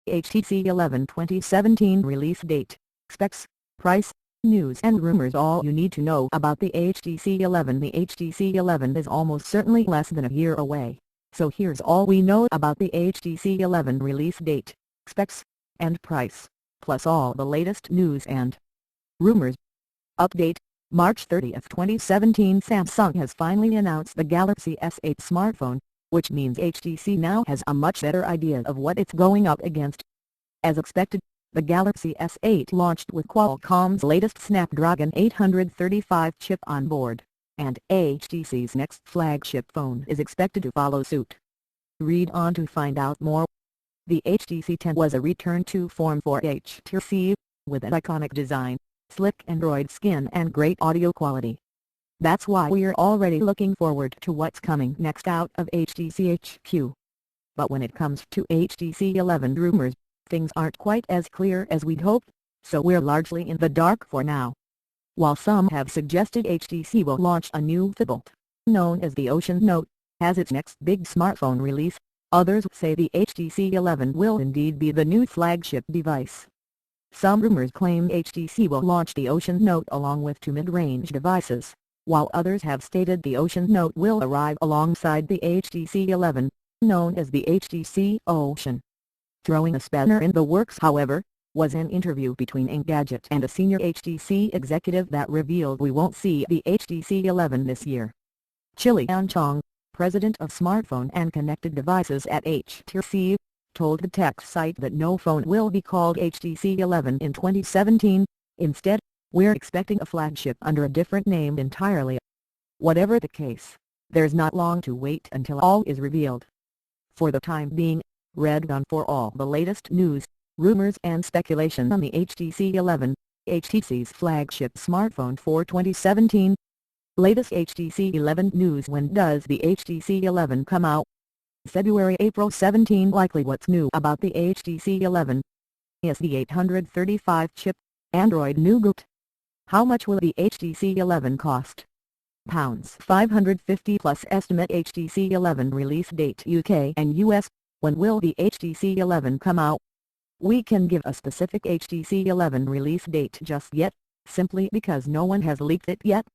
HTC 11 2017 release date, specs, price, news and rumors. All you need to know about the HTC 11. The HTC 11 is almost certainly less than a year away, so here's all we know about the HTC 11 release date, specs, and price, plus all the latest news and rumors. Update: March 30, 2017. Samsung has finally announced the Galaxy S8 smartphone, which means HTC now has a much better idea of what it's going up against. As expected, the Galaxy S8 launched with Qualcomm's latest Snapdragon 835 chip on board, and HTC's next flagship phone is expected to follow suit. Read on to find out more. The HTC 10 was a return to form for HTC, with an iconic design, slick Android skin and great audio quality. That's why we're already looking forward to what's coming next out of HTC HQ. But when it comes to HTC 11 rumors, things aren't quite as clear as we'd hoped, so we're largely in the dark for now. While some have suggested HTC will launch a new phablet, known as the Ocean Note, as its next big smartphone release, others say the HTC 11 will indeed be the new flagship device. Some rumors claim HTC will launch the Ocean Note along with two mid-range devices, while others have stated the Ocean Note will arrive alongside the HTC 11, known as the HTC Ocean. Throwing a spanner in the works, however, was an interview between Engadget and a senior HTC executive that revealed we won't see the HTC 11 this year. Chilian Chong, president of smartphone and connected devices at HTC, told the tech site that no phone will be called HTC 11 in 2017, instead, we're expecting a flagship under a different name entirely. Whatever the case, there's not long to wait until all is revealed. For the time being, read on for all the latest news, rumors and speculation on the HTC 11, HTC's flagship smartphone for 2017. Latest HTC 11 news: when does the HTC 11 come out? February-April 17. Likely. What's new about the HTC 11? Is the 835 chip, Android Nougat? How much will the HTC 11 cost? £550 plus estimate. HTC 11 release date UK and US. When will the HTC 11 come out? We can give a specific HTC 11 release date just yet, simply because no one has leaked it yet.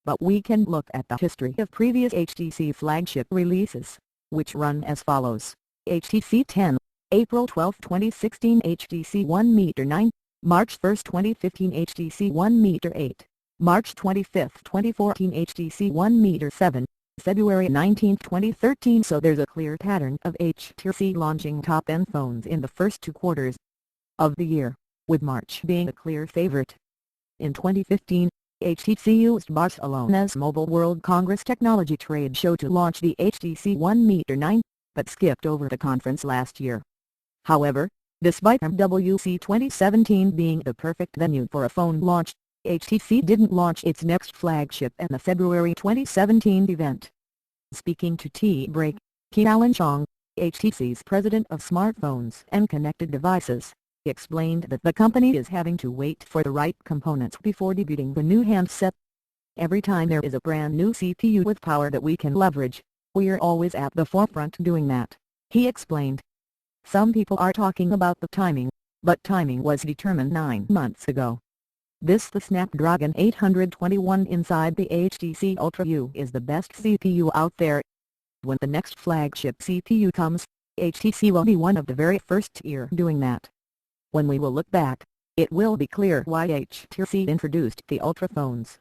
But we can look at the history of previous HTC flagship releases, which run as follows: HTC 10, April 12, 2016. HTC 1m9, March 1, 2015. HTC 1m8, March 25, 2014. HTC 1m7, February 19, 2013. So there's a clear pattern of HTC launching top-end phones in the first two quarters of the year, with March being a clear favorite. In 2015, HTC used Barcelona's Mobile World Congress technology trade show to launch the HTC 1m9, but skipped over the conference last year. However, despite MWC 2017 being the perfect venue for a phone launch, HTC didn't launch its next flagship at the February 2017 event. Speaking to T-Break, Chilian Chong, HTC's president of smartphones and connected devices, explained that the company is having to wait for the right components before debuting the new handset. Every time there is a brand new CPU with power that we can leverage, we're always at the forefront doing that, he explained. Some people are talking about the timing, but timing was determined 9 months ago. The Snapdragon 821 inside the HTC Ultra U is the best CPU out there. When the next flagship CPU comes, HTC will be one of the very first tier doing that. When we will look back, it will be clear why HTC introduced the Ultra phones.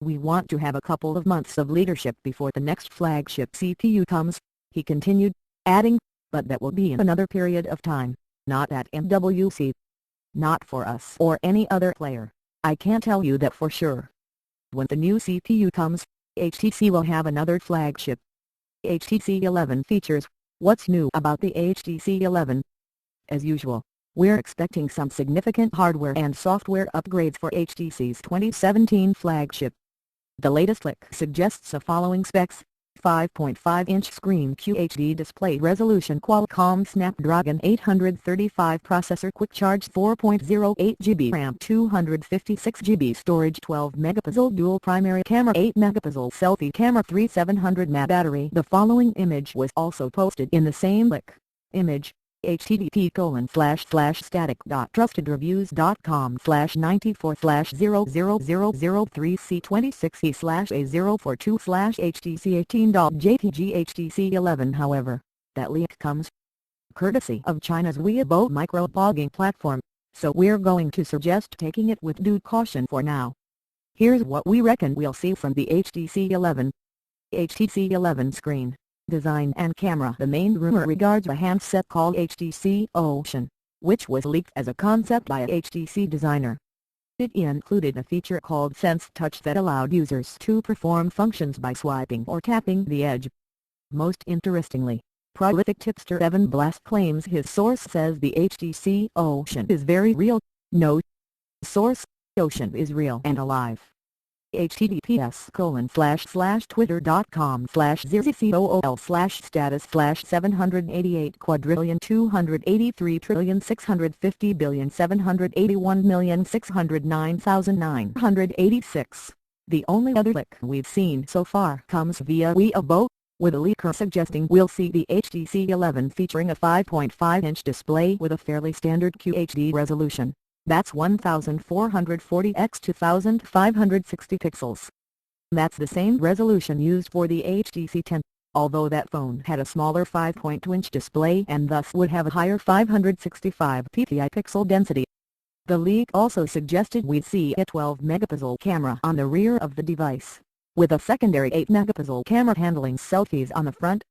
We want to have a couple of months of leadership before the next flagship CPU comes, he continued, adding, but that will be another period of time, not at MWC. Not for us or any other player, I can't tell you that for sure. When the new CPU comes, HTC will have another flagship. HTC 11 features. What's new about the HTC 11? As usual, we're expecting some significant hardware and software upgrades for HTC's 2017 flagship. The latest leak suggests the following specs: 5.5-inch screen QHD display resolution, Qualcomm Snapdragon 835 processor, quick charge, 4.08 GB RAM, 256 GB storage, 12 megapixel dual primary camera, 8 megapixel selfie camera, 3700 mAh battery. The following image was also posted in the same leak. Image, http://static.trustedreviews.com/94/00003C26E/042/HTC18.jpg. However, that leak comes courtesy of China's Weibo microblogging platform, so we're going to suggest taking it with due caution for now. Here's what we reckon we'll see from the HTC 11. HTC 11 screen, design and camera. The main rumor regards a handset called HTC Ocean, which was leaked as a concept by a HTC designer. It included a feature called Sense Touch that allowed users to perform functions by swiping or tapping the edge. Most interestingly, prolific tipster Evan Blast claims his source says the HTC Ocean is very real. No source, Ocean is real and alive. https://twitter.com/000/status/788,681,609,986. The only other leak we've seen so far comes via Weibo, with a leaker suggesting we'll see the HTC 11 featuring a 5.5-inch display with a fairly standard QHD resolution. That's 1440 x 2560 pixels. That's the same resolution used for the HTC 10, although that phone had a smaller 5.2-inch display and thus would have a higher 565 ppi pixel density. The leak also suggested we'd see a 12-megapixel camera on the rear of the device, with a secondary 8-megapixel camera handling selfies on the front.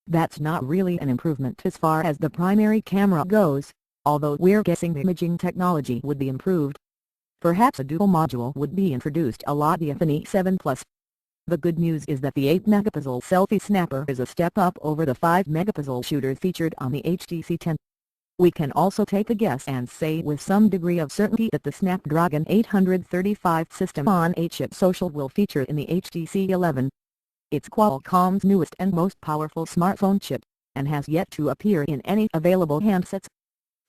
That's not really an improvement as far as the primary camera goes, although we're guessing the imaging technology would be improved. Perhaps a dual module would be introduced a la the iPhone 7 Plus. The good news is that the 8-megapixel selfie snapper is a step up over the 5-megapixel shooter featured on the HTC 10. We can also take a guess and say with some degree of certainty that the Snapdragon 835 system-on-a-chip social will feature in the HTC 11. It's Qualcomm's newest and most powerful smartphone chip, and has yet to appear in any available handsets.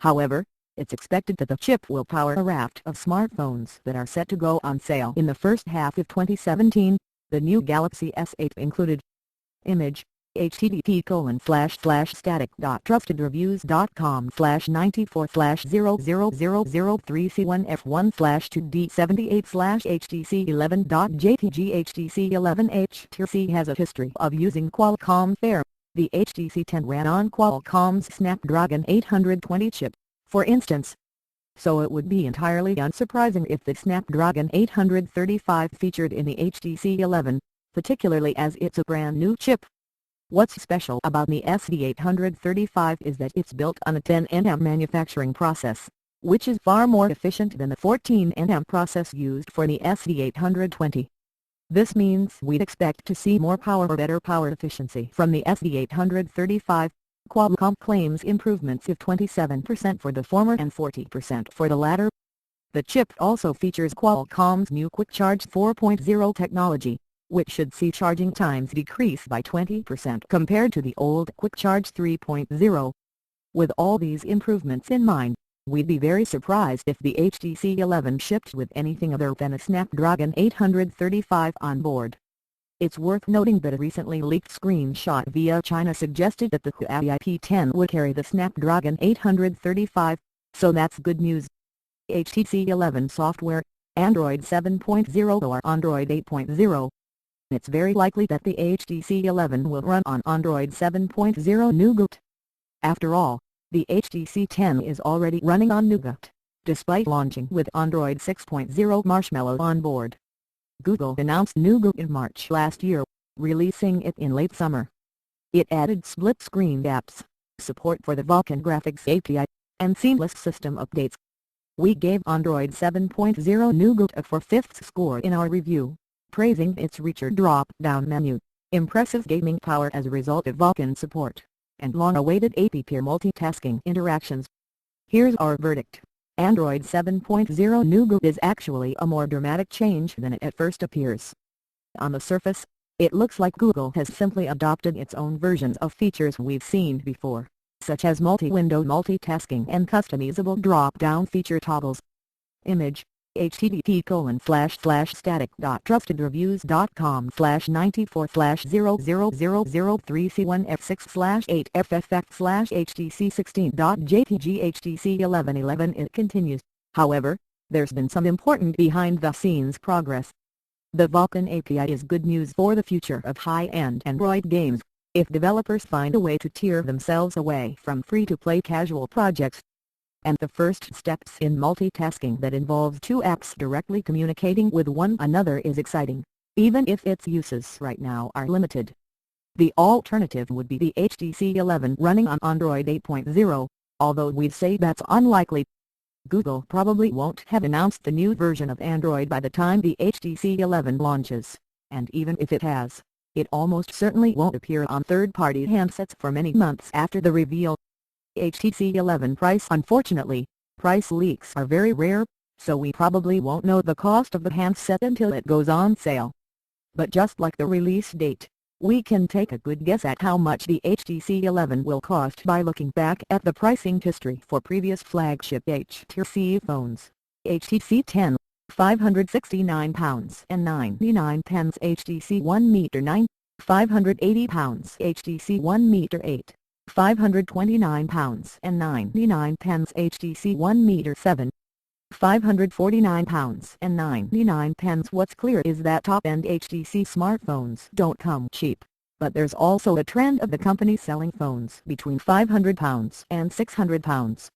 However, it's expected that the chip will power a raft of smartphones that are set to go on sale in the first half of 2017, the new Galaxy S8 included. Image, http://static.trustedreviews.com/94/00003C1F1/2D78/HTC 11 HTC has a history of using Qualcomm fare. The HTC 10 ran on Qualcomm's Snapdragon 820 chip, for instance. So it would be entirely unsurprising if the Snapdragon 835 featured in the HTC 11, particularly as it's a brand new chip. What's special about the SD835 is that it's built on a 10nm manufacturing process, which is far more efficient than the 14nm process used for the SD820. This means we'd expect to see more power or better power efficiency from the SD835. Qualcomm claims improvements of 27% for the former and 40% for the latter. The chip also features Qualcomm's new Quick Charge 4.0 technology, which should see charging times decrease by 20% compared to the old Quick Charge 3.0. With all these improvements in mind, we'd be very surprised if the HTC 11 shipped with anything other than a Snapdragon 835 on board. It's worth noting that a recently leaked screenshot via China suggested that the Huawei P10 would carry the Snapdragon 835, so that's good news. HTC 11 software, Android 7.0 or Android 8.0. It's very likely that the HTC 11 will run on Android 7.0 Nougat. After all, the HTC 10 is already running on Nougat, despite launching with Android 6.0 Marshmallow on board. Google announced Nougat in March last year, releasing it in late summer. It added split-screen apps, support for the Vulkan graphics API, and seamless system updates. We gave Android 7.0 Nougat a 4/5 score in our review, praising its richer drop-down menu, impressive gaming power as a result of Vulkan support, and long-awaited app multitasking interactions. Here's our verdict. Android 7.0 Nougat is actually a more dramatic change than it at first appears. On the surface, it looks like Google has simply adopted its own versions of features we've seen before, such as multi-window multitasking and customizable drop-down feature toggles. Image, http://static.trustedreviews.com/94/00033C1F6/8FFF/HTC16.jpg HTC1111. It continues, however, there's been some important behind-the-scenes progress. The Vulkan API is good news for the future of high-end Android games, if developers find a way to tear themselves away from free-to-play casual projects. And the first steps in multitasking that involves two apps directly communicating with one another is exciting, even if its uses right now are limited. The alternative would be the HTC 11 running on Android 8.0, although we'd say that's unlikely. Google probably won't have announced the new version of Android by the time the HTC 11 launches, and even if it has, it almost certainly won't appear on third-party handsets for many months after the reveal. HTC 11 price. Unfortunately, price leaks are very rare, so we probably won't know the cost of the handset until it goes on sale. But just like the release date, we can take a good guess at how much the HTC 11 will cost by looking back at the pricing history for previous flagship HTC phones. HTC 10, £569.99. HTC 1 meter 9, £580. HTC 1 meter 8, £529.99. HTC 1 meter 7, £549.99. What's clear is that top-end HTC smartphones don't come cheap, but there's also a trend of the company selling phones between £500 and £600.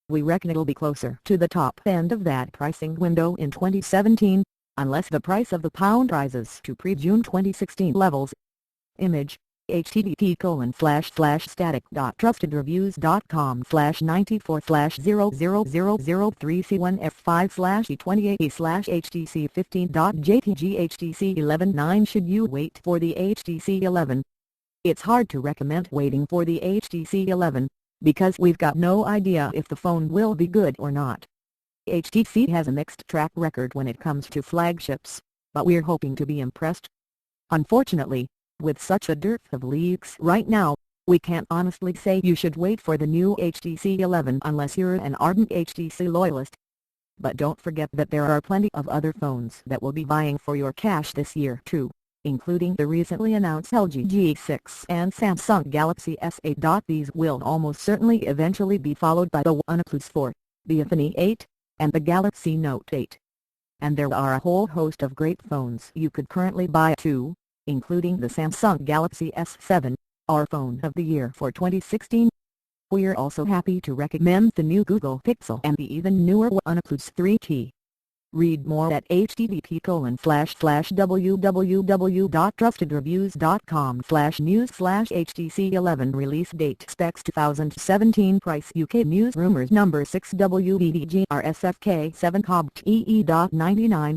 We reckon it'll be closer to the top end of that pricing window in 2017, unless the price of the pound rises to pre-June 2016 levels. Image http://static.trustedreviews.com/94/00033C1F5/E28E/HTC15.jpg HTC 11. Should you wait for the HTC 11? It's hard to recommend waiting for the HTC 11, because we've got no idea if the phone will be good or not. HTC has a mixed track record when it comes to flagships, but we're hoping to be impressed. Unfortunately, with such a dearth of leaks right now, we can't honestly say you should wait for the new HTC 11 unless you're an ardent HTC loyalist. But don't forget that there are plenty of other phones that will be vying for your cash this year too, including the recently announced LG G6 and Samsung Galaxy S8. These will almost certainly eventually be followed by the OnePlus 4, the iPhone 8, and the Galaxy Note 8. And there are a whole host of great phones you could currently buy too, including the Samsung Galaxy S7, our phone of the year for 2016. We're also happy to recommend the new Google Pixel and the even newer OnePlus 3T. Read more at http://www.trustedreviews.com/news/HTC 11 release date specs 2017 price UK news rumors number 6 WBDG RSFK 7 COBT EE.99